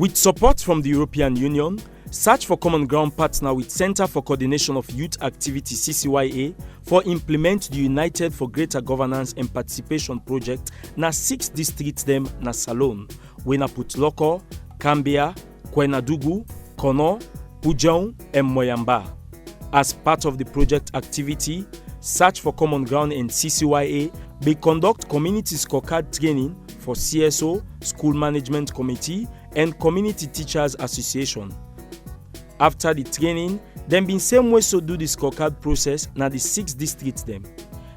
With support from the European Union, Search for Common Ground partner with Center for Coordination of Youth Activity (CCYA) for implement the United for Greater Governance and Participation project na 6 districts them na Salone, Wena Putloko, Kambia, Kwenadugu, Kono, Pujão, and Moyamba. As part of the project activity, Search for Common Ground and CCYA will conduct community scorecard training for CSO, School Management Committee, and Community Teachers Association. After the training, them been same way so do the scorecard process na the 6 districts them.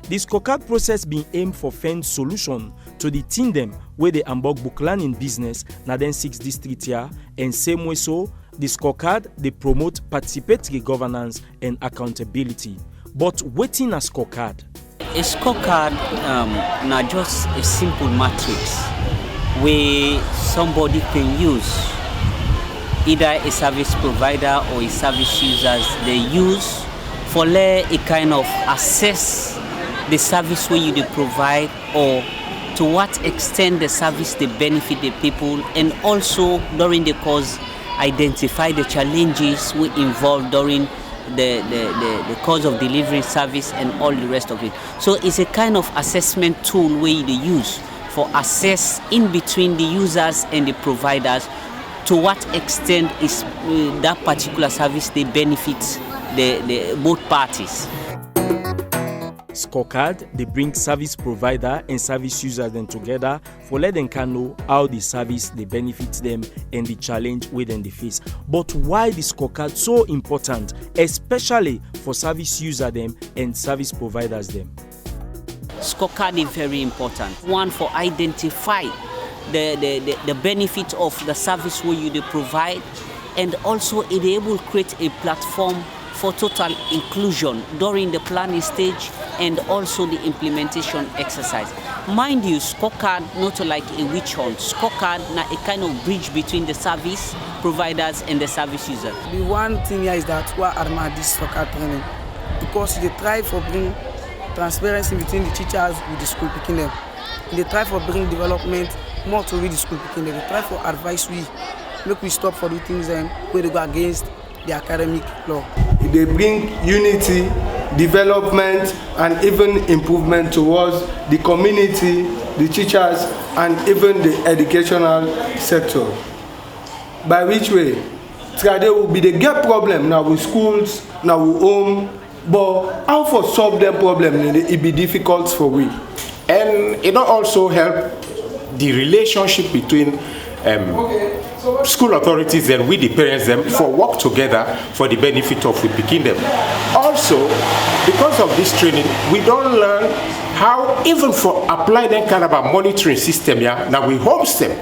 The scorecard process been aimed for find solution to the thing them where they embark book learning business na then 6 districts here, and same way so the scorecard they promote participatory governance and accountability. But waiting a scorecard. A scorecard not just a simple matrix where somebody can use, either a service provider or a service users they use for a kind of assess the service where you provide or to what extent the service they benefit the people, and also during the course identify the challenges we involved during the course of delivering service and all the rest of it. So it's a kind of assessment tool where they use for assess in between the users and the providers to what extent is that particular service they benefit the both parties. Scorecard, they bring service provider and service users them together for let them can know how the service they benefit them and the challenge within the face. But why the scorecard so important, especially for service user them and service providers them? Scorecard is very important. One, for identify the benefit of the service where you provide, and also it able to create a platform for total inclusion during the planning stage and also the implementation exercise. Mind you, scorecard not like a witch hunt. Scorecard na a kind of bridge between the service providers and the service user. The one thing here is that we are this scorecard training because they try for bring transparency between the teachers with the school picking them. They try for bring development more to with the school picking them. They try for advice make we stop for the things where they go against the academic law. They bring unity, development, and even improvement towards the community, the teachers, and even the educational sector. By which way, there will be the gap problem now with schools, now with home, but how for solve them problem, it be difficult for we. And it also help the relationship between school authorities and with the parents them for work together for the benefit of we picking them. Also, because of this training, we don't learn how even for apply them kind of a monitoring system now we host them.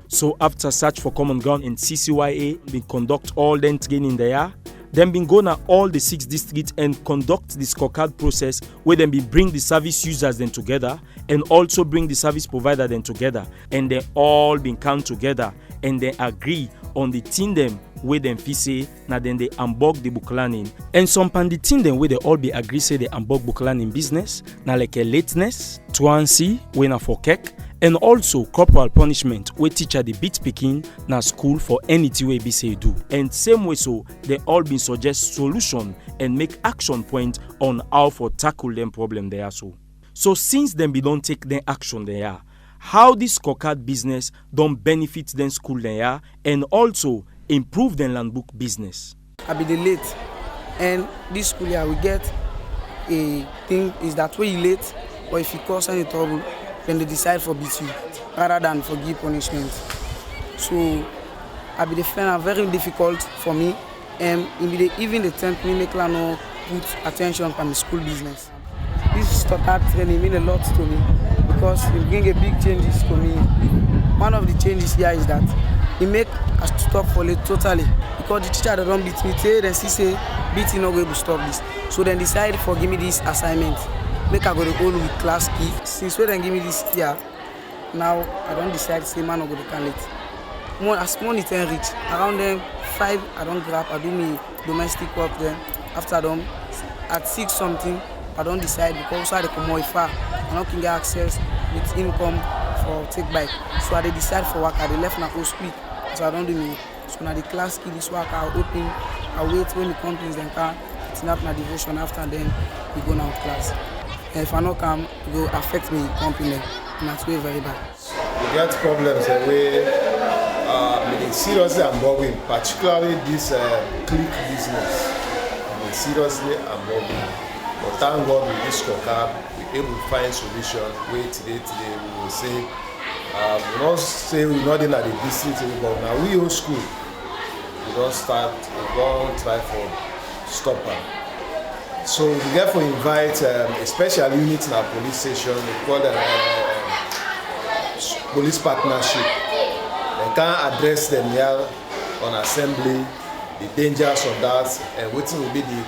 So after Search for Common Ground in CCYA, we conduct all them training there. Then been go na all the 6 districts and conduct the scorecard process where then be bring the service users then together and also bring the service provider then together, and they all been come together and they agree on the thing them where them fi say na then they embark the book learning, and some pan the thing them where they all be agree say they embark book learning business na like a lateness, truancy wey na for cake, and also corporal punishment where teacher the beat picking na school for anything wey be say do. And same way so they all been suggest solution and make action point on how for tackle them problem there so since them be don't take the action there, how this scorecard business don't benefit them school there and also improve the land book business. I be the late, and this school year we get a thing is that when you late or if you cause any trouble, then they decide for beat you rather than for give punishment. So I be the friend very difficult for me, and even the temp me make no put attention on the school business. This scorecard training mean a lot to me because it bring a big changes to me. One of the changes here is that it make us to stop for it totally because the teacher don't beat me today, then she say beating not going to stop this. So then decide for give me this assignment. Make I go to all with class key. Since when they give me this year, now I don't decide say man I go to can late. More as small it reach around them 5 I don't grab, I do me domestic work then. After them at 6 something I don't decide because I come more far. I don't can get access with income for take bike. So I dey decide for work. I dey left na post quick. So I don't do me. So now the class kill this work. I open. I wait when the companies then come. It's not my devotion after then we go now class. And if I not come, it will affect me company. And that's way very bad. We get problems the way they seriously involving, particularly this clique business. They seriously involving. But thank God with this scorecard, we're able to find solution. Wait today we will say we don't say we're not in at the district but now we old school. We don't start, we don't try for stopper. So we get to invite a special unit in our police station. We call them police partnership. They can address them here on assembly, the dangers of that, and what will be the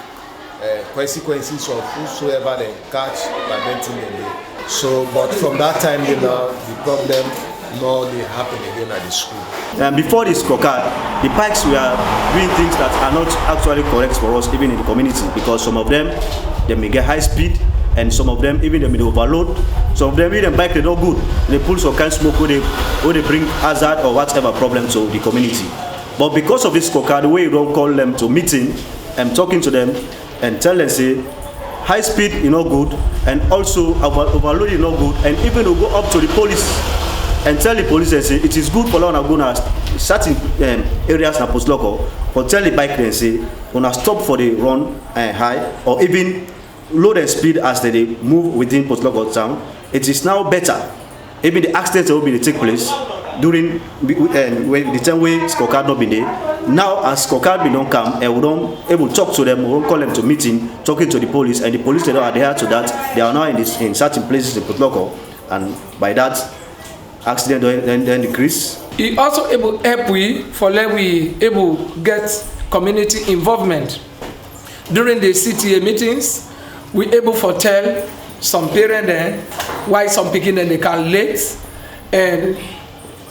consequences of whosoever they catch by venting them. So, but from that time, the problem no they happen again at the school. And before this scorecard, the pikes were doing things that are not actually correct for us, even in the community, because some of them they may get high speed, and some of them even they may overload. Some of them even bike they not good. They pull some kind of smoke or they bring hazard or whatever problem to the community. But because of this scorecard, the way you don't call them to meeting and talking to them and tell them say high speed is not good, and also overload is not good, and even to go up to the police and tell the police and say it is good for law and go na certain areas na post local, but tell the bike and say when stop for the run high or even load and speed as they move within post local town. It is now better. Even the accidents that will be take place during when the time where scorecard not be there. Now as scorecard be don't come and we don't able to talk to them, we don't call them to meeting, talking to the police, and the police they don't adhere to that. They are now in certain places in post local, and by that accident then decrease. It also able help we for let we able get community involvement during the CTA meetings. We able for tell some parents why some picking they can late, and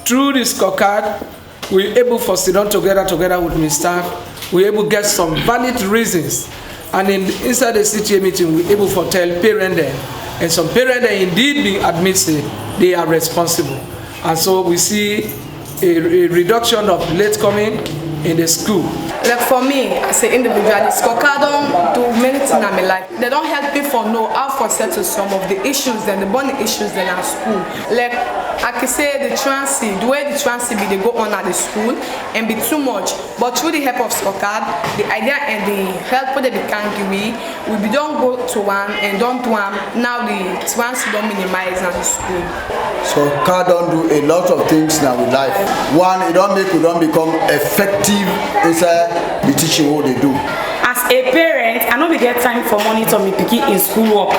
through this scorecard we able for sit down together with my staff. We able get some valid reasons, and inside the CTA meeting we able for tell parents and some parents indeed being admitted they are responsible, and so we see a reduction of late coming in the school. Like for me, as an individual, the scorecard don't do many things in my life. They don't help me for know how to settle some of the issues and the bonding issues in our school. Like I can say the transit, the way the transit be they go on at the school and be too much. But through the help of scorecard, the idea and the help that they can give we don't go to one and don't do one. Now the transit don't minimize at the school. Scorecard don't do a lot of things now with life. One, it don't make we don't become effective inside the teaching what they do. As a parent, I know we get time for monitor me picky in school work.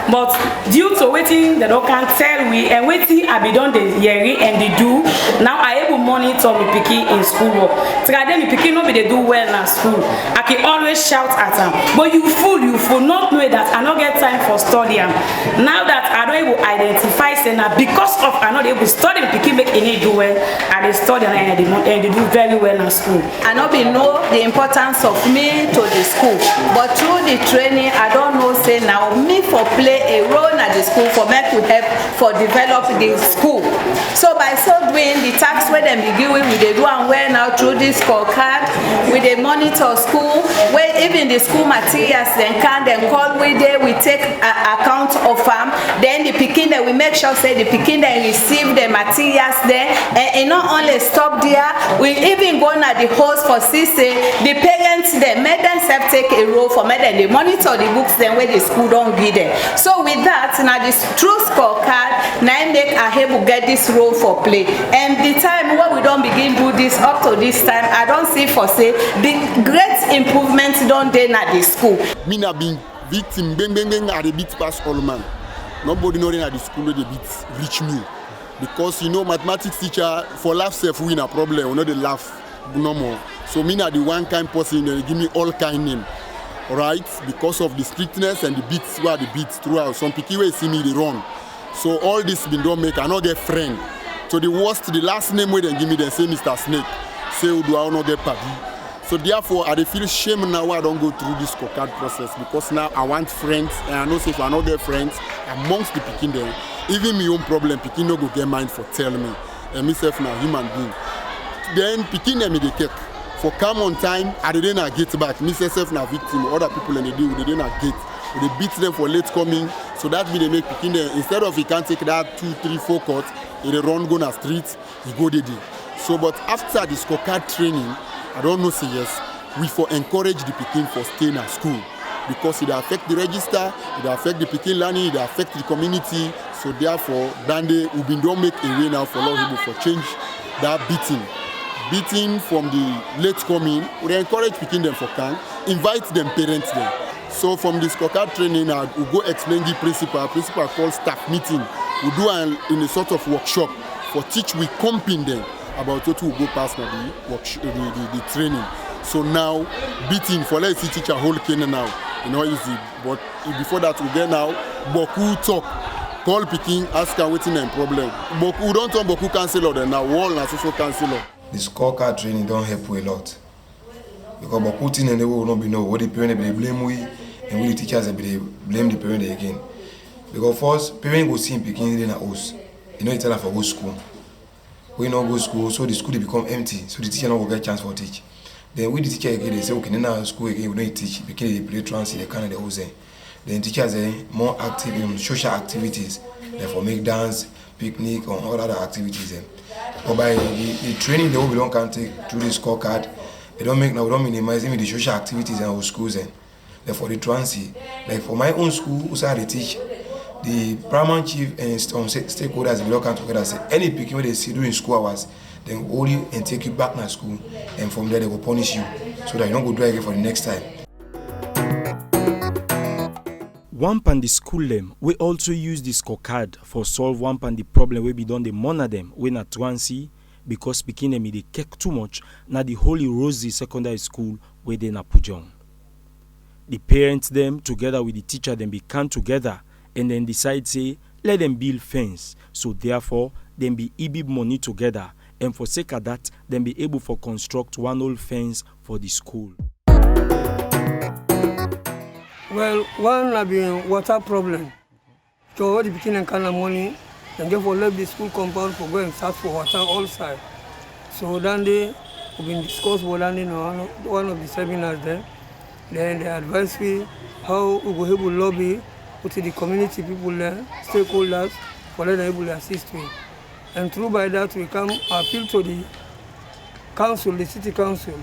But due to waiting the doctor can tell we and waiting I be done the hearing and they do, now I able monitor me picky in school work. So then me picky no be they do well in school. I can always shout at them. But you fool not know that I not get time for studying. Now that I don't able identify say now because of I not able study picky make any do well, I they study and they do very well in school. I not be know the importance of me to the school, but through the training I don't know say now me for play a role at the school for me to help for develop the school. So by so doing the task where them begin with they do and well now through this scorecard with the monitor school where even the school materials then can them call we there we take account of them, then the picking that we make sure say the picking that receive the materials there, and it not only stop there, we even go at the host for CC the parents they made themselves take a role for me then they monitor the books then where the school don't be there. So with that, now this true scorecard, now make a able get this role for play. And the time when we don't begin do this up to this time, I don't see for say the great improvements don't dey at the school. Me na being victim, bang at the beat pass all man. Nobody know at the school where the beats reach me. Because you know mathematics teacher for laugh self win a problem, we know they laugh no more. So me na the one kind person they give me all kind name. Right, because of the strictness and the beats where the beats throughout. Some people will see me they run. So all this been don't make I not get friend. So the worst, the last name where they give me they say Mr. Snake. Say do I not get party. So therefore, I dey feel shame now I don't go through this scorecard process because now I want friends and I know say if I no get friends amongst the pikin them, even my own problem, pikin no go get mind for tell me. And myself now human being. Then pikin them dey take. For come on time, I didn't get back. Myself now victim, other people and they do, they didn't get. They beat them for late coming. So that means they make pikin them, instead of he can't take that 2, 3, 4 courts, he run go na street, he go there. So but after the scorecard training, I don't know say yes, we for encourage the pikin for staying at school because it affect the register, it affect the pikin learning, it affect the community. So therefore, then they we been don't make a way now for a lot of people for change that beating from the late coming. We encourage pikin them for can invite them parents them. So from the scorecard training, we go explain the principal call staff meeting. We do in a sort of workshop for teach we comping them about what we go past now the training. So now beating for let's see teacher whole cane now, easy. But before that we get now Boku talk, call picking, ask her what's in problem. Boku don't talk Boku counselor then now wall and social counselor. The scorecard training don't help you a lot. Because Boku thing and they will not be know what the parent they blame we and we the teachers they blame the parent again. Because first parents go see picking in a house. It's time for go school. We not go school, so the school they become empty. So the teacher not will get chance for teach. Then we the teacher again they say okay now school again we don't teach because they play transit they can't the house. Then teachers are more active in social activities, therefore make dance, picnic or all other activities. But by the training they will can take through the scorecard, we don't minimize even the social activities in our schools. Therefore the transit, like for my own school, also they teach. The paramount chief and stakeholders will come together and say any picking they see during school hours, then hold you and take you back to school, and from there they will punish you so that you don't go do it again for the next time. One pan the school them, we also use the scorecard for solve one pan the problem we be done the monitor them when at Twansi because picking them they cake too much na the Holy Rosie Secondary School where they na Pujong. The parents them together with the teacher them be come together and then decide say let them build fence. So therefore them be EB money together and for sake of that them be able for construct one old fence for the school. Well, one have been water problem. So what the beginning kind of money, and therefore left the school compound for go and search for water outside. So then they have been discussed with one of the seminars there. Then they advised me how we will able to lobby with the community people there, stakeholders, for them able to assist me. And through by that we come appeal to the council, the city council,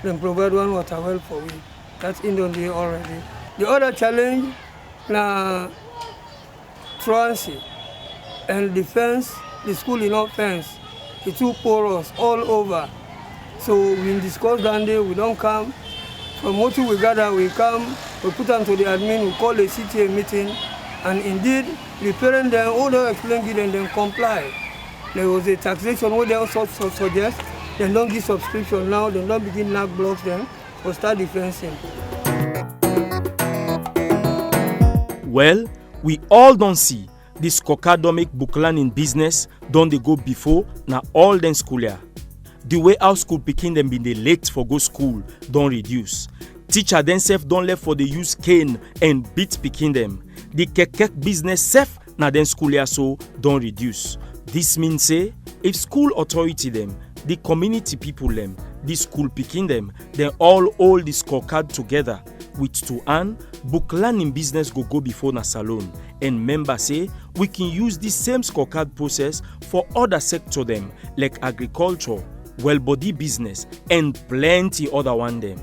then provide one water well for me. That's in the day already. The other challenge na truancy and the fence, the school is not fence. It's too porous all over. So we discuss that day, we don't come. From what we gather, we come, we put them to the admin, we call the CTA meeting, and indeed, the parents then all they explain it and then comply. There was a taxation where they also suggest, they don't give subscription now, they don't begin knock blocks then, or start the fencing. Well, we all don't see this scorecard don't make book learning business, don't they go before, now all them school year. The way our school picking them been the late for go school don't reduce. Teacher themselves don't left for the use cane and beat picking them. The kekek business self now then school year so don't reduce. This means say if school authority them, the community people them, the school picking them, then all hold the scorecard together. With to earn, book learning business go before na salon. And members say we can use this same scorecard process for other sector them like agriculture, well body business and plenty other one them.